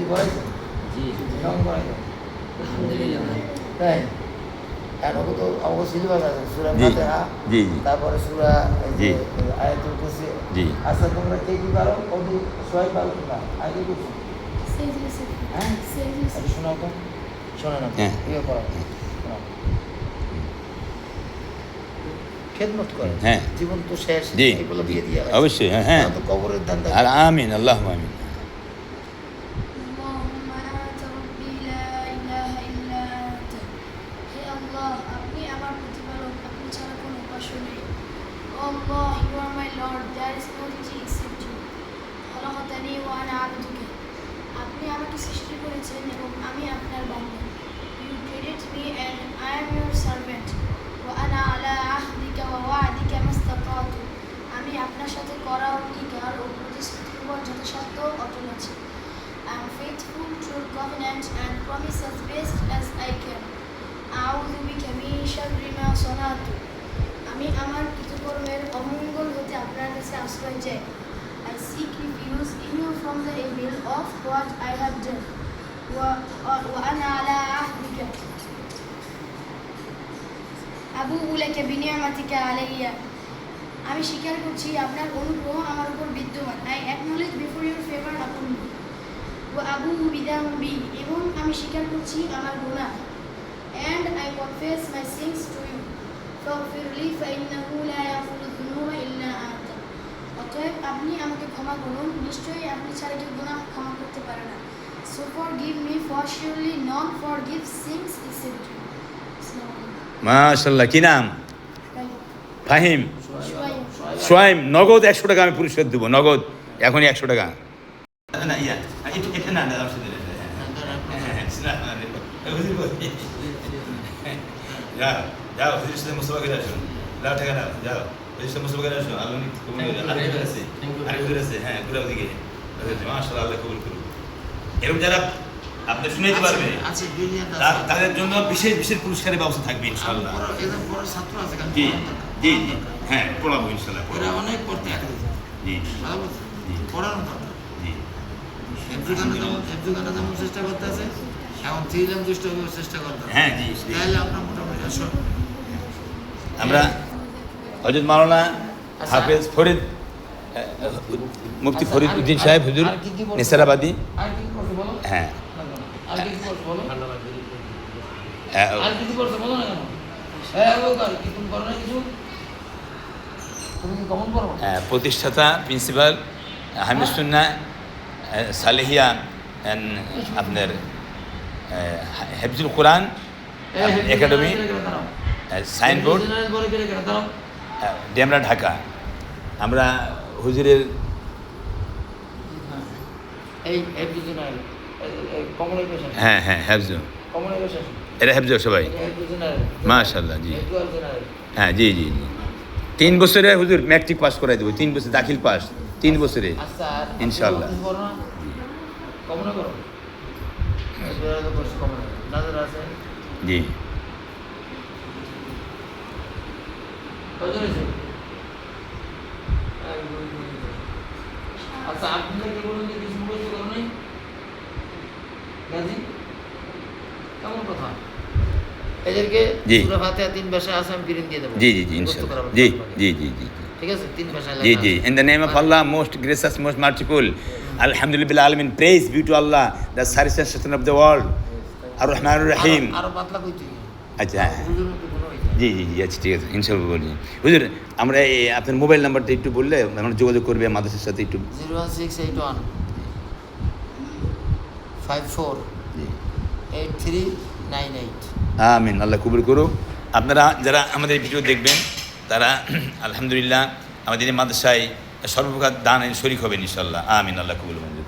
পড়াইছে? জি কেমন পড়াইছে? আলহামদুলিল্লাহ। তাই এখন তো অবশ্য সিলেবাস আছে সূরা জি ফাতিহা, জি জি তারপরে সূরা এই যে জি। আয়াতুল কুরসি। জি। আচ্ছা তোমরা কে কি পারো? কবি সবাই পারো তোমরা? আয়াতুল কুরসি হ্যাঁ আচ্ছা শোনাও তো, শোনা না হ্যাঁ। ইয়ে করো, শোনাও। খেদমত করে, হ্যাঁ। জীবন তো শেষ, জি এগুলো দিয়ে দিয়ে অবশ্যই হ্যাঁ হ্যাঁ তো কবরের দান আর আমিন আল্লাহ আমিন اللهم أنت ربي لا إله إلا أنت. হে আল্লাহ, আপনি আমার প্রতিপালক, আপনি ছাড়া কোনো উপাস্য নেই। ও আল্লাহ, you are my Lord, there is no deity except you. খলাকতানি ওয়া আনা আবদুকা. আপনি আমাকে সৃষ্টি করেছেন এবং আমি আপনার বান্দা। You created me and I am your servant. ওয়া আনা আলা আহদিকা ওয়া ওয়া'দিকা মাস্তাতাতু. আমি আপনার সাথে করা অঙ্গীকার ও প্রতিশ্রুতির উপর যথাসাধ্য অটল আছি। I am faithful to your covenant and promise as best as I can. আউযু বিকা মিন শাররি মা সানাতু. আমি আমার কৃতকর্মের অমঙ্গল হতে আপনার কাছে আশ্রয় চাই। I seek refuge in you from the evil of what I have done. وأنا على عهدك أبوء لك بنعمتك علي. আমি স্বীকার করছি আপনার অনুগ্রহ আমার উপর বিদ্যমান। I acknowledge before your favor upon me. وأبوء بذنبي, এবং আমি স্বীকার করছি আমার গুনাহ। And I confess my sins to you. فاغفر لي فإنه لا يغفر الذنوب إلا أنت. অতএব আপনি আমাকে ক্ষমা করুন, নিশ্চয়ই আপনি ছাড়া কেউ গুনাহ ক্ষমা করতে পারে না। So forgive me, for surely none forgives sins except you. মাশাআল্লাহ কি নাম ফাহিম شوية. সোয়াইম নগদ 100 টাকা আমি পুরস্কার দেবো নগদ এখনই 100 টাকা না ইয়া এটা না না যাও যাও হুজুরের সাথে মুসলমান করে আসুন লাখ টাকা নাও যাও হুজুরের সাথে মুসলমান করে আসুন আল্লাহ কবুল করে আর হুজুর আছে আর হুজুর আছে হ্যাঁ ঘুরে ওদিকে মাশাআল্লাহ আল্লাহ কবুল করুন এরকম যারা আপনি শুনেতে পারবেন আছে বিলিয়ন তাদের জন্য বিশেষ বিশেষ পুরস্কারের ব্যবস্থা থাকবে ইনশাআল্লাহ এদের বড় ছাত্র আছে কারণ জি জি জি হ্যাঁ পড়াবো ইনশাআল্লাহ এরা অনেক পড়তে আছে জি ভালো জি পড়ানো দরকার। জি এফজুগানা যেমন চেষ্টা করতে আছে, এখন থ্রিলাম দুষ্ট চেষ্টা করতে হবে। হ্যাঁ জি তাহলে আমরা মোটামুটি আসো। আমরা হযরত মাওলানা হাফেজ ফরিদ মুফতি ফরিদ উদ্দিন সাহেব হুজুর নেসারাবাদী আর কি করতে বলো? হ্যাঁ আর কি করতে বলো? হ্যাঁ, আর কি করতে বলো না কেন? হ্যাঁ ও কার কি তুমি করো না কিছু? তুমি কি কমন করো? প্রতিষ্ঠাতা প্রিন্সিপাল হামিদ সুন্না সালেহিয়া আপনার হেফজুল কোরআন একাডেমি সাইনবোর্ড ডেমরা ঢাকা আমরা হুজুরের এই এফজুনাল কমিউনিকেশন হ্যাঁ হ্যাঁ হেফজু কমিউনিকেশন এরা হেফজু সবাই এফজুনাল মাশাআল্লাহ জি এফজুনাল হ্যাঁ জি জি জি 3 বছরে হুজুর ম্যাট্রিক পাস করাই দেবো 3 বছর দাখিল পাস 3 বছরে আচ্ছা ইনশাআল্লাহ কমন করো এফজুনাল তো কোর্স কমন নাজার আছে জি কত হয়েছে আচ্ছা আপনাকে বলুন যে কিছু মুখস্থ করো নাই গাজী কেমন কথা এদেরকে জি। সূরা ফাতিহা 3 ভাষায় আছে আমি প্রিন্ট দিয়ে দেব জি জি জি ইনশাআল্লাহ জি জি জি জি ঠিক আছে 3 ভাষায় জি লেখা জি আছে। in the name of Allah most gracious most merciful alhamdulillah alamin praise be to Allah the sovereign of the world ar-rahman ar-rahim আরো পাতলা কইতে আচ্ছা হুজুর মতো কোনো হইছে জি জি জি আচ্ছা ঠিক আছে ইনশাআল্লাহ বলি হুজুর আমরা আপনার মোবাইল নাম্বারটা একটু বললে আমরা যোগাযোগ করবে মাদ্রাসার সাথে একটু 01681 54 জি 8398 আমিন আল্লাহ কবুল করুক আপনারা যারা আমাদের ভিডিও দেখবেন তারা আলহামদুলিল্লাহ আমাদের এই মাদ্রাসায় সর্বপ্রকার দানের শরীক হবেন ইনশাআল্লাহ আমিন আল্লাহ কবুল করুন